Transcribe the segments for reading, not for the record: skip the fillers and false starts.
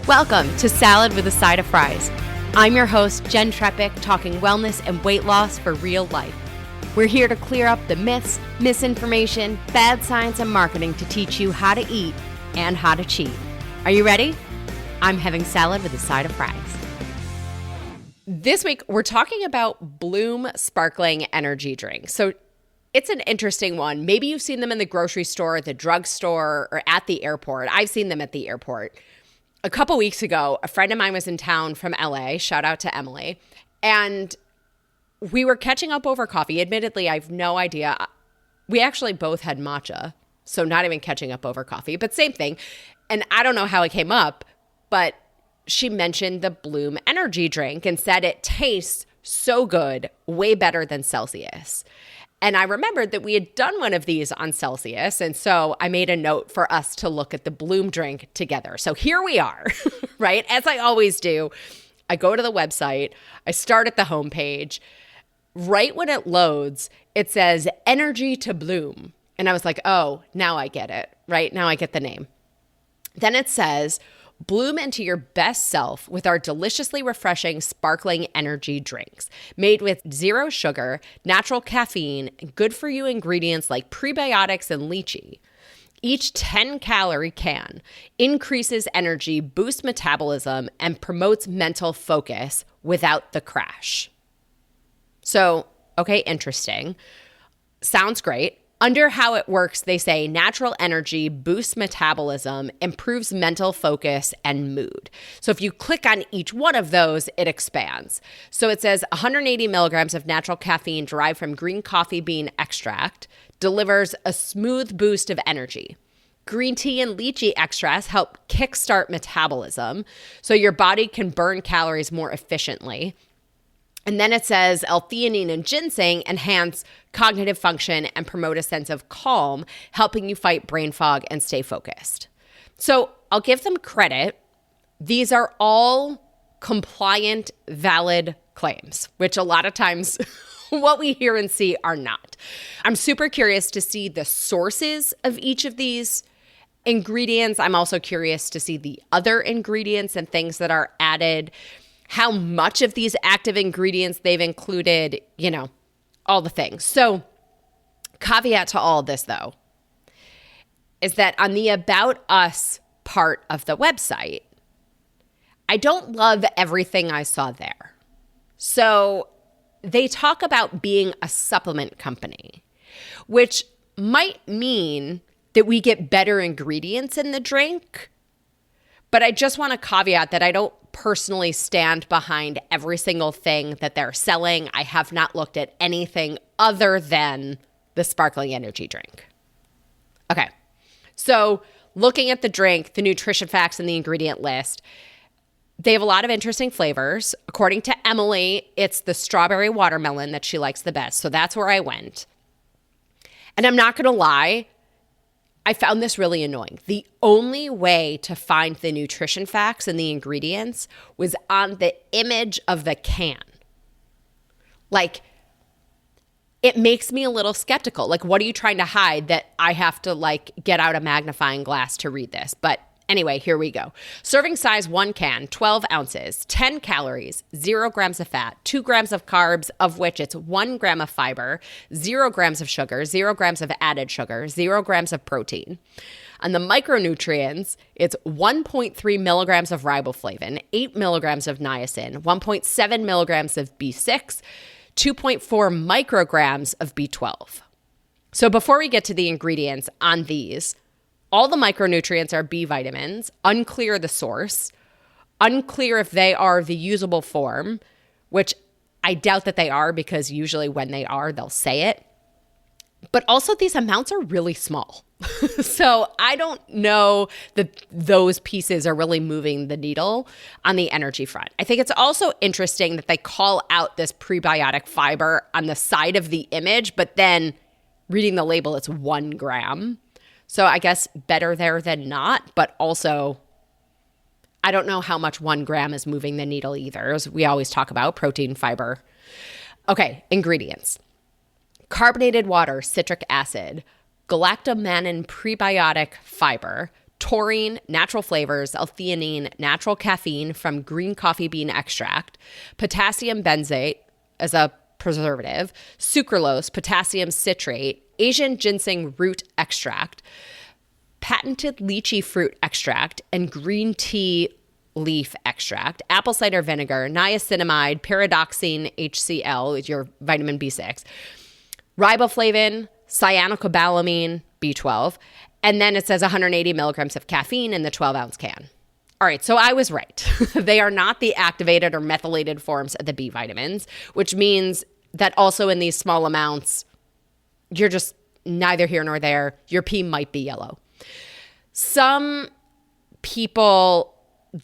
Welcome to Salad with a Side of Fries. I'm your host, Jen Trepic, talking wellness and weight loss for real life. We're here to clear up the myths, misinformation, bad science, and marketing to teach you how to eat and how to cheat. Are you ready? I'm having salad with a side of fries. This week, we're talking about Bloom Sparkling Energy Drink. So it's an interesting one. Maybe you've seen them in the grocery store, the drugstore, or at the airport. I've seen them at the airport. A couple weeks ago, a friend of mine was in town from LA, shout out to Emily, and we were catching up over coffee. Admittedly, I have no idea. We actually both had matcha, so not even catching up over coffee, but same thing. And I don't know how it came up, but she mentioned the Bloom energy drink and said it tastes so good, way better than Celsius. And I remembered that we had done one of these on Celsius, and so I made a note for us to look at the Bloom drink together. So here we are, right? As I always do, I go to the website, I start at the homepage. Right when it loads, it says Energy to Bloom. And I was like, oh, now I get it, right? Now I get the name. Then it says, bloom into your best self with our deliciously refreshing sparkling energy drinks made with zero sugar, natural caffeine, good for you ingredients like prebiotics and lychee. Each 10-calorie can increases energy, boosts metabolism, and promotes mental focus without the crash. So, okay, interesting. Sounds great. Under how it works, they say natural energy boosts metabolism, improves mental focus, and mood. So if you click on each one of those, it expands. So it says 180 milligrams of natural caffeine derived from green coffee bean extract delivers a smooth boost of energy. Green tea and lychee extracts help kickstart metabolism so your body can burn calories more efficiently. And then it says L-theanine and ginseng enhance cognitive function and promote a sense of calm, helping you fight brain fog and stay focused. So I'll give them credit. These are all compliant, valid claims, which a lot of times what we hear and see are not. I'm super curious to see the sources of each of these ingredients. I'm also curious to see the other ingredients and things that are added, how much of these active ingredients they've included, all the things. So caveat to all of this, though, is that on the About Us part of the website, I don't love everything I saw there. So they talk about being a supplement company, which might mean that we get better ingredients in the drink. But I just want to caveat that I don't personally stand behind every single thing that they're selling. I have not looked at anything other than the sparkling energy drink. Okay, so looking at the drink, the nutrition facts and the ingredient list, they have a lot of interesting flavors. According to Emily, it's the strawberry watermelon that she likes the best. So that's where I went. And I'm not going to lie, I found this really annoying. The only way to find the nutrition facts and the ingredients was on the image of the can. Like, it makes me a little skeptical. Like, what are you trying to hide that I have to, get out a magnifying glass to read this? But anyway, here we go. Serving size 1 can, 12 ounces, 10 calories, 0 grams of fat, 2 grams of carbs, of which it's 1 gram of fiber, 0 grams of sugar, 0 grams of added sugar, 0 grams of protein. On the micronutrients, it's 1.3 milligrams of riboflavin, 8 milligrams of niacin, 1.7 milligrams of B6, 2.4 micrograms of B12. So before we get to the ingredients on these, all the micronutrients are B vitamins, unclear the source, unclear if they are the usable form, which I doubt that they are because usually when they are, they'll say it. But also these amounts are really small. So I don't know that those pieces are really moving the needle on the energy front. I think it's also interesting that they call out this prebiotic fiber on the side of the image, but then reading the label, it's 1 gram. So I guess better there than not, but also I don't know how much 1 gram is moving the needle either, as we always talk about protein, fiber. Okay, ingredients. Carbonated water, citric acid, galactomannan prebiotic fiber, taurine, natural flavors, L-theanine, natural caffeine from green coffee bean extract, potassium benzoate as a preservative, sucralose, potassium citrate, Asian ginseng root extract, patented lychee fruit extract, and green tea leaf extract, apple cider vinegar, niacinamide, pyridoxine HCl, is your vitamin B6, riboflavin, cyanocobalamin, B12, and then it says 180 milligrams of caffeine in the 12-ounce can. All right, so I was right. They are not the activated or methylated forms of the B vitamins, which means that also in these small amounts, you're just neither here nor there. Your pee might be yellow. Some people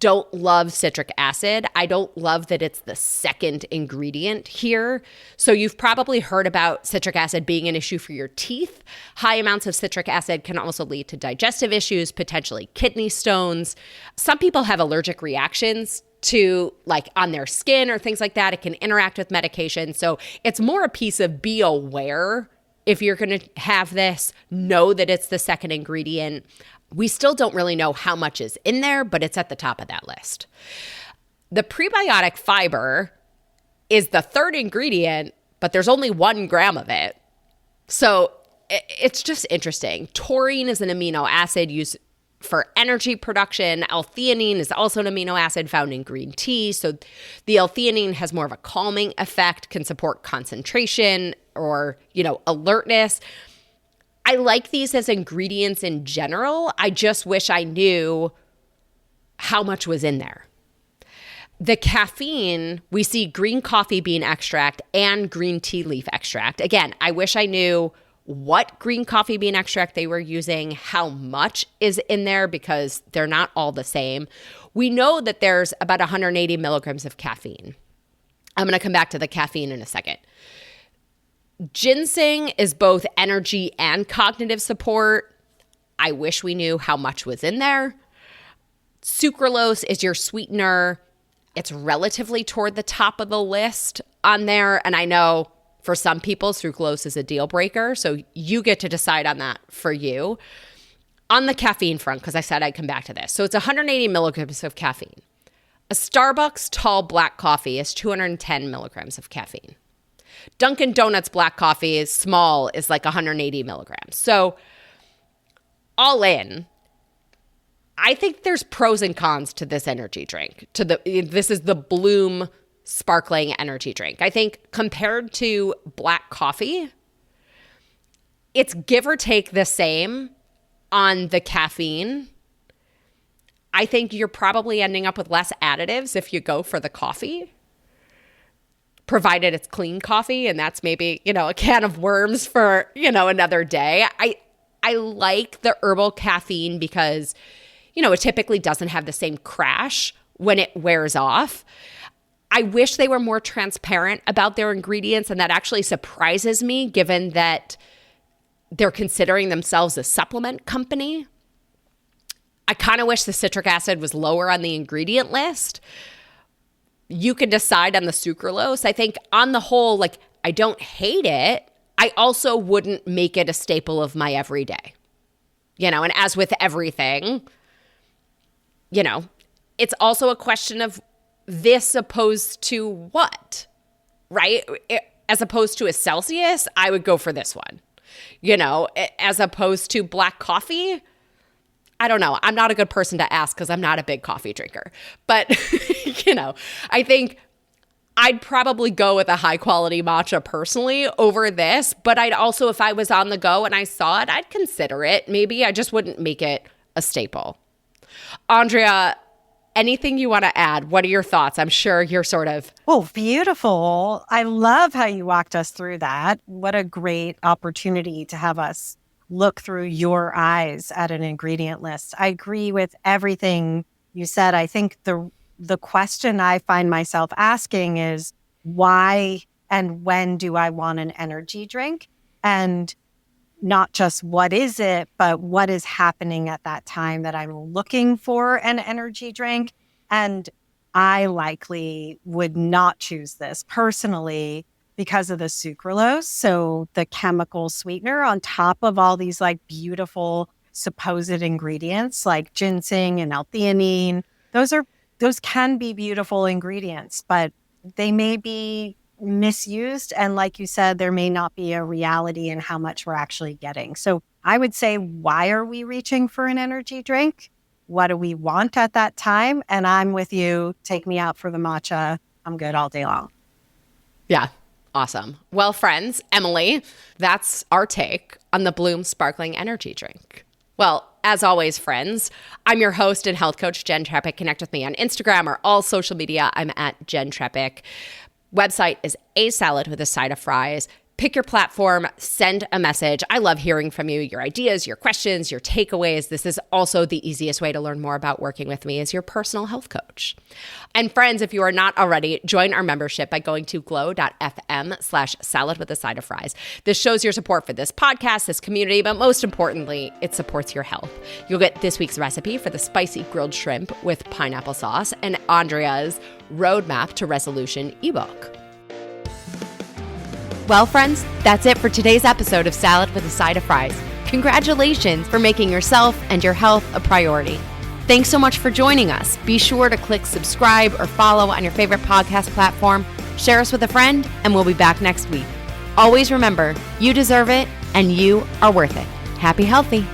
don't love citric acid. I don't love that it's the second ingredient here. So you've probably heard about citric acid being an issue for your teeth. High amounts of citric acid can also lead to digestive issues, potentially kidney stones. Some people have allergic reactions to like on their skin or things like that. It can interact with medication. So it's more a piece of be aware. If you're going to have this, know that it's the second ingredient. We still don't really know how much is in there, but it's at the top of that list. The prebiotic fiber is the third ingredient, but there's only 1 gram of it. So it's just interesting. Taurine is an amino acid used for energy production. L-theanine is also an amino acid found in green tea. So the L-theanine has more of a calming effect, can support concentration or, alertness. I like these as ingredients in general. I just wish I knew how much was in there. The caffeine, we see green coffee bean extract and green tea leaf extract. Again, I wish I knew what green coffee bean extract they were using, how much is in there, because they're not all the same. We know that there's about 180 milligrams of caffeine. I'm going to come back to the caffeine in a second. Ginseng is both energy and cognitive support. I wish we knew how much was in there. Sucralose is your sweetener. It's relatively toward the top of the list on there. And I know for some people, sucralose is a deal breaker. So you get to decide on that for you. On the caffeine front, because I said I'd come back to this. So it's 180 milligrams of caffeine. A Starbucks tall black coffee is 210 milligrams of caffeine. Dunkin' Donuts black coffee is small, is like 180 milligrams. So all in, I think there's pros and cons to this energy drink. This is the Bloom sparkling energy drink. I think compared to black coffee, it's give or take the same on the caffeine. I think you're probably ending up with less additives if you go for the coffee, provided it's clean coffee, and that's maybe, a can of worms for, another day. I like the herbal caffeine because, it typically doesn't have the same crash when it wears off. I wish they were more transparent about their ingredients, and that actually surprises me given that they're considering themselves a supplement company. I kind of wish the citric acid was lower on the ingredient list. You can decide on the sucralose. I think on the whole, I don't hate it. I also wouldn't make it a staple of my everyday. And as with everything, it's also a question of this opposed to what, right? As opposed to a Celsius, I would go for this one. As opposed to black coffee, I don't know. I'm not a good person to ask because I'm not a big coffee drinker. But, I think I'd probably go with a high quality matcha personally over this. But I'd also, if I was on the go and I saw it, I'd consider it. Maybe I just wouldn't make it a staple. Andrea, anything you want to add? What are your thoughts? I'm sure you're sort of... Oh, beautiful. I love how you walked us through that. What a great opportunity to have us look through your eyes at an ingredient list. I agree with everything you said. I think the question I find myself asking is why and when do I want an energy drink? And not just what is it, but what is happening at that time that I'm looking for an energy drink. And I likely would not choose this personally because of the sucralose. So the chemical sweetener on top of all these beautiful supposed ingredients like ginseng and L-theanine. Those can be beautiful ingredients, but they may be misused. And like you said, there may not be a reality in how much we're actually getting. So I would say, why are we reaching for an energy drink? What do we want at that time? And I'm with you. Take me out for the matcha. I'm good all day long. Yeah. Awesome. Well, friends, Emily, that's our take on the Bloom Sparkling Energy Drink. Well, as always, friends, I'm your host and health coach, Jen Trepic. Connect with me on Instagram or all social media. I'm at Jen Trepic. Website is A Salad with a Side of Fries. Pick your platform, send a message. I love hearing from you, your ideas, your questions, your takeaways. This is also the easiest way to learn more about working with me as your personal health coach. And friends, if you are not already, join our membership by going to glow.fm/salad with a side of fries. This shows your support for this podcast, this community, but most importantly, it supports your health. You'll get this week's recipe for the spicy grilled shrimp with pineapple sauce and Andrea's Roadmap to Resolution ebook. Well, friends, that's it for today's episode of Salad with a Side of Fries. Congratulations for making yourself and your health a priority. Thanks so much for joining us. Be sure to click subscribe or follow on your favorite podcast platform, share us with a friend, and we'll be back next week. Always remember, you deserve it and you are worth it. Happy healthy.